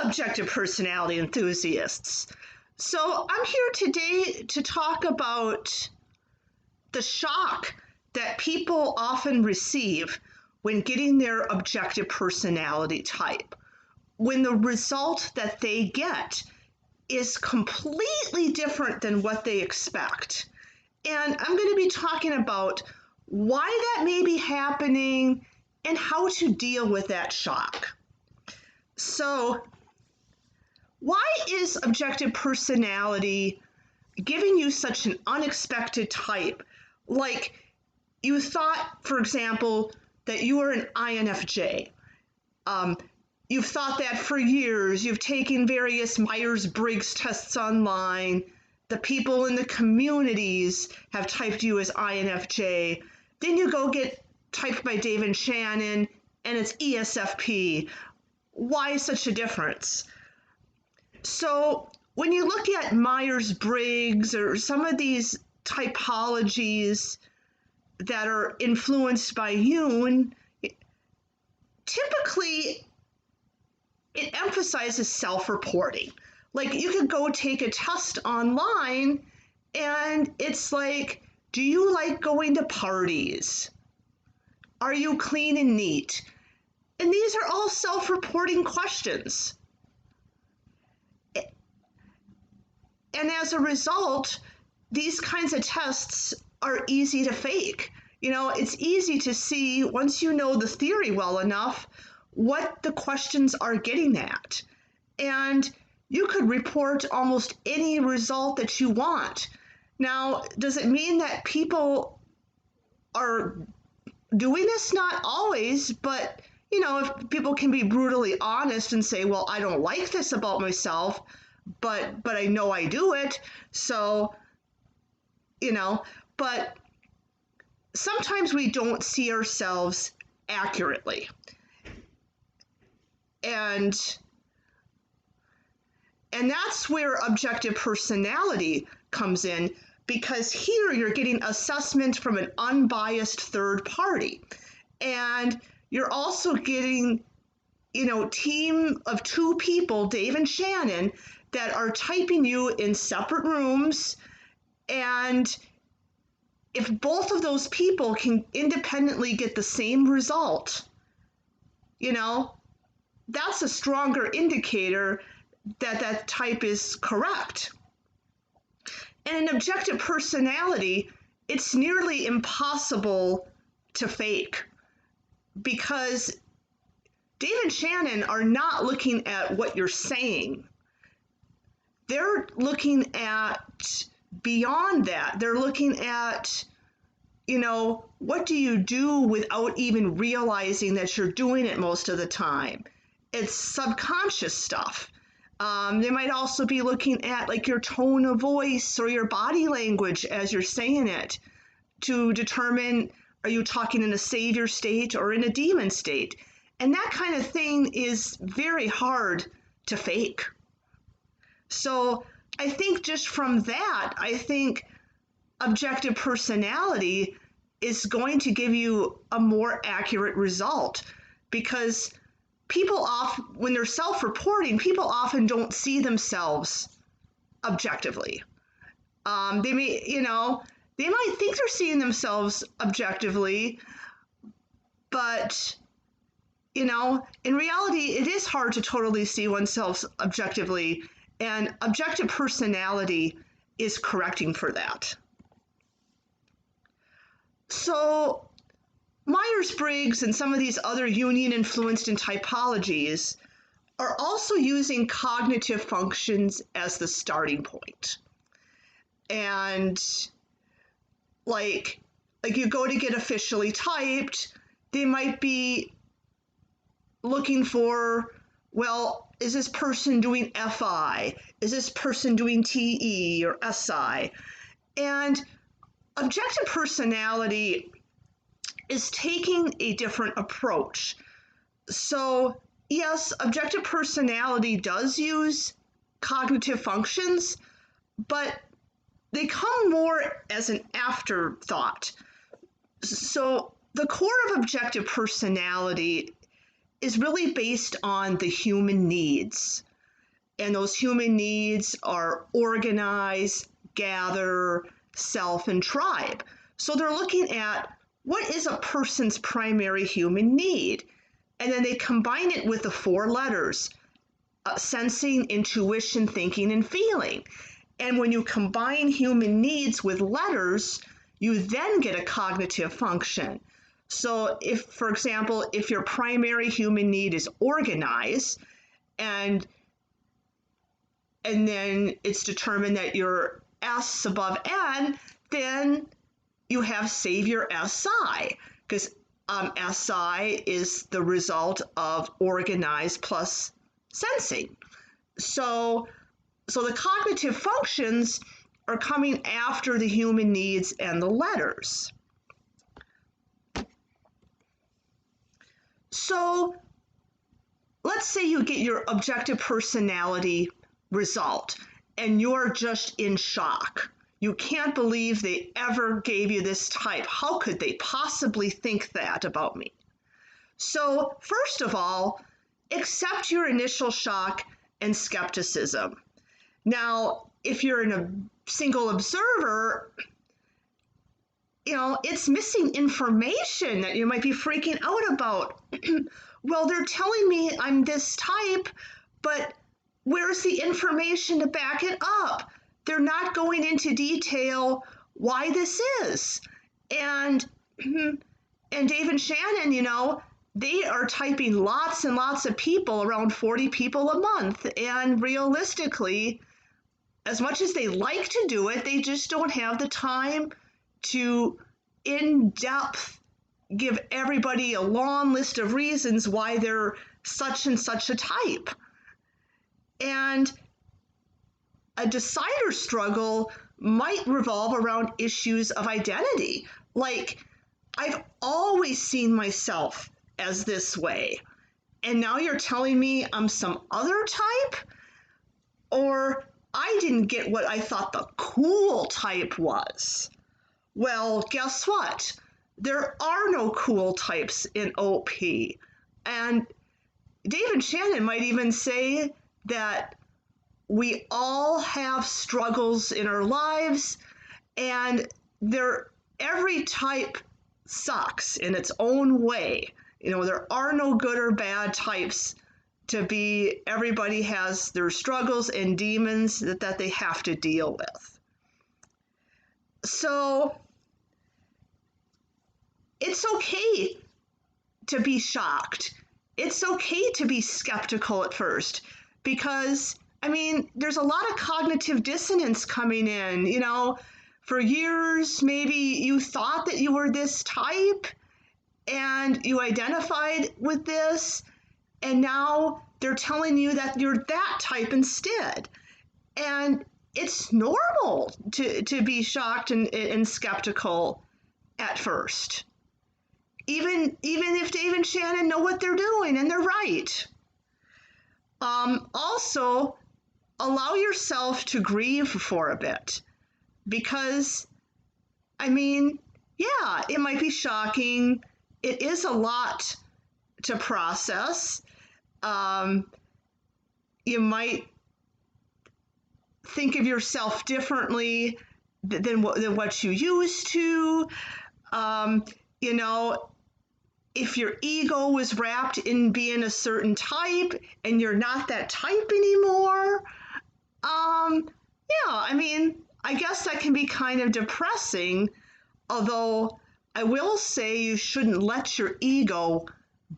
objective personality enthusiasts. So I'm here today to talk about the shock that people often receive when getting their objective personality type, when the result that they get is completely different than what they expect. And I'm going to be talking about why that may be happening and how to deal with that shock. So, why is objective personality giving you such an unexpected type? Like, you thought, for example, that you were an INFJ. You've thought that for years. You've taken various Myers-Briggs tests online. The people in the communities have typed you as INFJ. Then you go get typed by David Shannon, and it's ESFP. Why such a difference? So when you look at Myers-Briggs or some of these typologies that are influenced by Jung, typically it emphasizes self-reporting. Like, you could go take a test online and it's like, do you like going to parties? Are you clean and neat? And these are all self-reporting questions. And as a result, these kinds of tests are easy to fake. You know, it's easy to see, once you know the theory well enough, what the questions are getting at. And you could report almost any result that you want. Now, does it mean that people are doing this? Not always, but you know, if people can be brutally honest and say, well, I don't like this about myself, but I know I do it, so, you know, but sometimes we don't see ourselves accurately. And that's where objective personality comes in, because here you're getting assessment from an unbiased third party. And you're also getting, you know, team of two people, Dave and Shannon, that are typing you in separate rooms. And if both of those people can independently get the same result, you know, that's a stronger indicator that that type is correct. And in objective personality, it's nearly impossible to fake, because Dave and Shannon are not looking at what you're saying. They're looking at beyond that. They're looking at, you know, what do you do without even realizing that you're doing it most of the time? It's subconscious stuff. They might also be looking at like your tone of voice or your body language as you're saying it to determine, are you talking in a savior state or in a demon state? And that kind of thing is very hard to fake. So I think just from that, I think objective personality is going to give you a more accurate result, because people when they're self-reporting, people often don't see themselves objectively. They may, you know, they might think they're seeing themselves objectively, but, you know, in reality, it is hard to totally see oneself objectively, and objective personality is correcting for that. So Myers-Briggs and some of these other Jungian-influenced typologies are also using cognitive functions as the starting point. And like you go to get officially typed, they might be looking for, well, is this person doing FI? Is this person doing TE or SI? And objective personality is taking a different approach. So yes, objective personality does use cognitive functions, but they come more as an afterthought. So the core of objective personality is really based on the human needs. And those human needs are organize, gather, self, and tribe. So they're looking at what is a person's primary human need? And then they combine it with the 4 letters, sensing, intuition, thinking, and feeling. And when you combine human needs with letters, you then get a cognitive function. So if, for example, if your primary human need is organize, and then it's determined that you're S above N, then you have savior SI, because SI is the result of organize plus sensing. So the cognitive functions are coming after the human needs and the letters. So let's say you get your objective personality result and you're just in shock. You can't believe they ever gave you this type. How could they possibly think that about me? So first of all, accept your initial shock and skepticism. Now, if you're a single observer, it's missing information that you might be freaking out about. Well, they're telling me I'm this type, but where's the information to back it up? They're not going into detail why this is. And Dave and Shannon, they are typing lots and lots of people, around 40 people a month. And realistically, as much as they like to do it, they just don't have the time to in-depth give everybody a long list of reasons why they're such and such a type. And a decider struggle might revolve around issues of identity. Like, I've always seen myself as this way, and now you're telling me I'm some other type? Or I didn't get what I thought the cool type was. Well, guess what? There are no cool types in OP. And Dave and Shannon might even say that we all have struggles in our lives, and every type sucks in its own way. There are no good or bad types to be. Everybody has their struggles and demons that they have to deal with. So it's okay to be shocked. It's okay to be skeptical at first, because there's a lot of cognitive dissonance coming in. For years, maybe you thought that you were this type and you identified with this, and now they're telling you that you're that type instead. And it's normal to be shocked and skeptical at first. Even if Dave and Shannon know what they're doing and they're right. Also, allow yourself to grieve for a bit, because, yeah, it might be shocking. It is a lot to process. You might think of yourself differently than what you used to. If your ego was wrapped in being a certain type and you're not that type anymore, I guess that can be kind of depressing, although I will say you shouldn't let your ego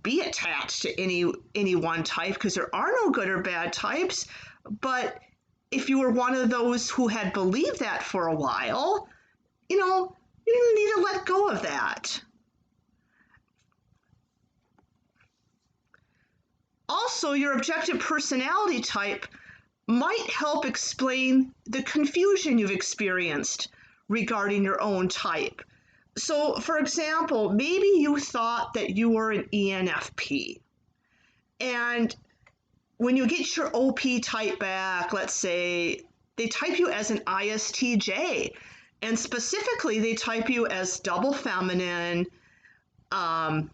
be attached to any one type, because there are no good or bad types. But if you were one of those who had believed that for a while, you need to let go of that. Also, your objective personality type might help explain the confusion you've experienced regarding your own type. So, for example, maybe you thought that you were an ENFP. And when you get your OP type back, let's say, they type you as an ISTJ. And specifically, they type you as double feminine, and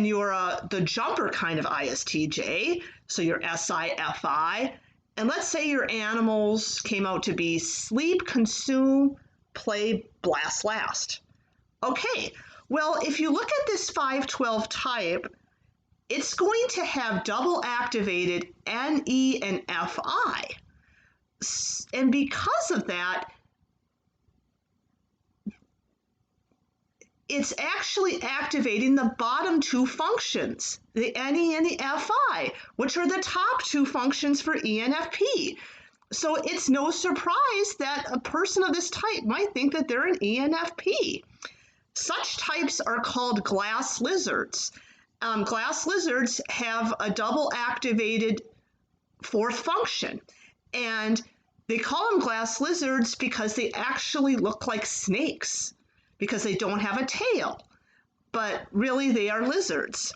you're the jumper kind of ISTJ, so you're SIFI. And let's say your animals came out to be sleep, consume, play, blast, last. Okay, well, if you look at this 512 type, it's going to have double activated NE and FI. And because of that, it's actually activating the bottom two functions, the NE and the FI, which are the top two functions for ENFP. So it's no surprise that a person of this type might think that they're an ENFP. Such types are called glass lizards. Glass lizards have a double activated fourth function, and they call them glass lizards because they actually look like snakes, because they don't have a tail, but really they are lizards.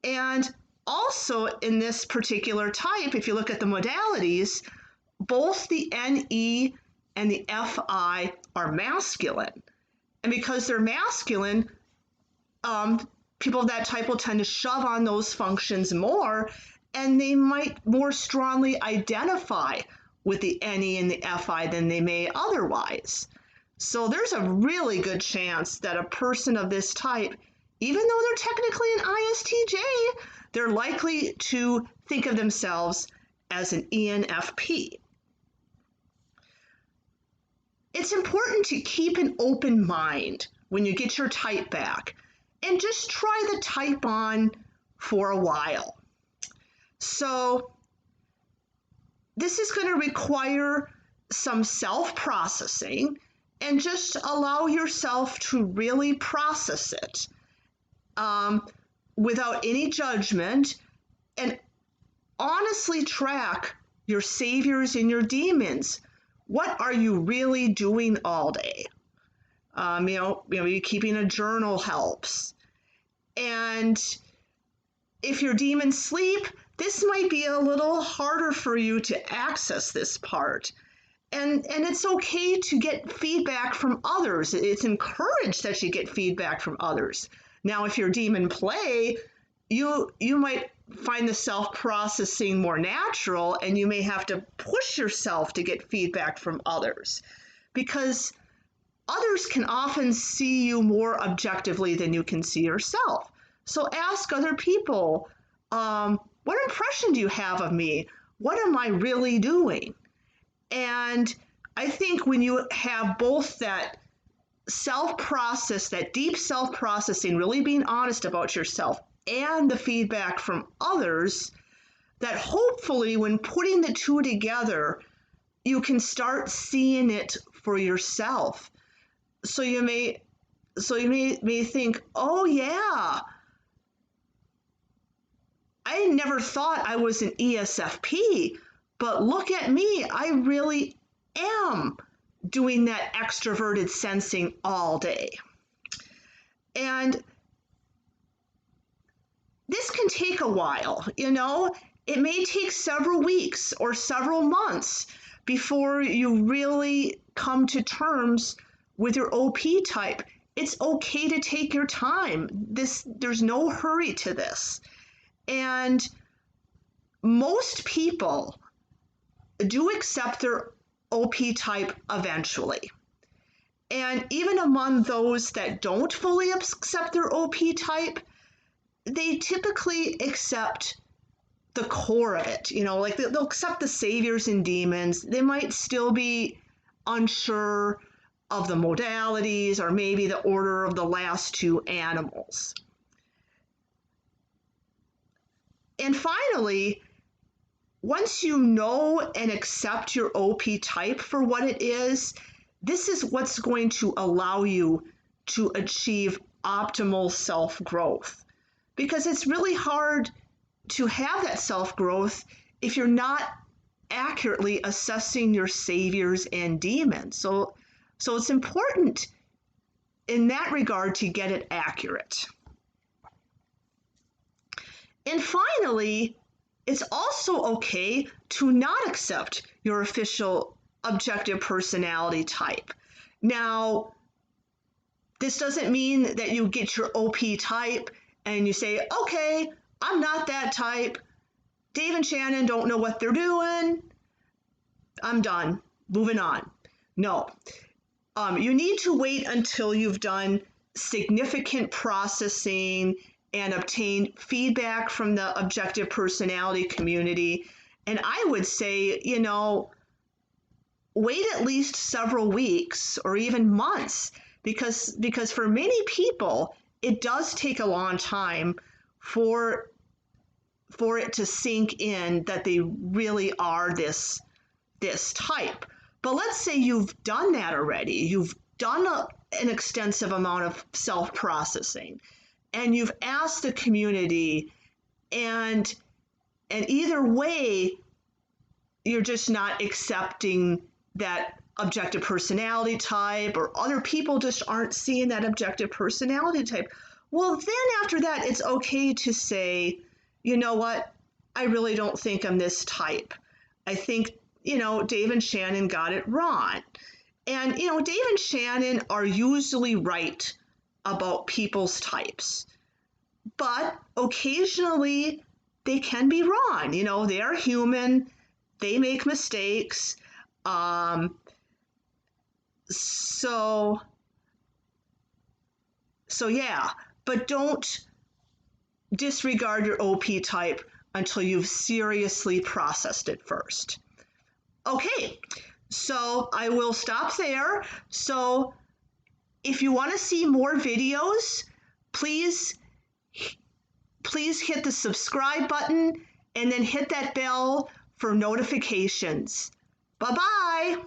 And also in this particular type, if you look at the modalities, both the NE and the FI are masculine. And because they're masculine, people of that type will tend to shove on those functions more, and they might more strongly identify with the NE and the FI than they may otherwise. So there's a really good chance that a person of this type, even though they're technically an ISTJ, they're likely to think of themselves as an ENFP. It's important to keep an open mind when you get your type back, and just try the type on for a while. So this is going to require some self-processing, and just allow yourself to really process it without any judgment, and honestly track your saviors and your demons. What are you really doing all day? Maybe keeping a journal helps. And if your demons sleep, this might be a little harder for you to access this part. And it's okay to get feedback from others. It's encouraged that you get feedback from others. Now, if your demon play, you might find the self-processing more natural, and you may have to push yourself to get feedback from others, because others can often see you more objectively than you can see yourself. So ask other people, what impression do you have of me? What am I really doing? And I think when you have both that self-process, that deep self-processing, really being honest about yourself, and the feedback from others, that hopefully when putting the two together, you can start seeing it for yourself. So you may think, oh yeah, I never thought I was an ESFP, but look at me, I really am doing that extroverted sensing all day. And this can take a while, it may take several weeks or several months before you really come to terms with your OP type. It's okay to take your time. There's no hurry to this. And most people do accept their OP type eventually. And even among those that don't fully accept their OP type, they typically accept the core of it. Like they'll accept the saviors and demons. They might still be unsure of the modalities, or maybe the order of the last two animals. And finally, once you know and accept your OP type for what it is, this is what's going to allow you to achieve optimal self-growth. Because it's really hard to have that self-growth if you're not accurately assessing your saviors and demons. So it's important in that regard to get it accurate. And finally, it's also okay to not accept your official objective personality type. Now, this doesn't mean that you get your OP type and you say, okay, I'm not that type, Dave and Shannon don't know what they're doing. I'm done. Moving on. No. You need to wait until you've done significant processing and obtained feedback from the objective personality community. And I would say, wait at least several weeks or even months, because for many people, it does take a long time for it to sink in that they really are this type. But let's say you've done that already. You've done an extensive amount of self-processing, and you've asked the community, and either way, you're just not accepting that objective personality type, or other people just aren't seeing that objective personality type. Well, then after that, it's okay to say, you know what, I really don't think I'm this type. I think, Dave and Shannon got it wrong. And, Dave and Shannon are usually right about people's types, but occasionally they can be wrong. They are human, they make mistakes. So yeah, but don't disregard your OP type until you've seriously processed it first. Okay, so I will stop there. So if you want to see more videos, please hit the subscribe button and then hit that bell for notifications. Bye-bye.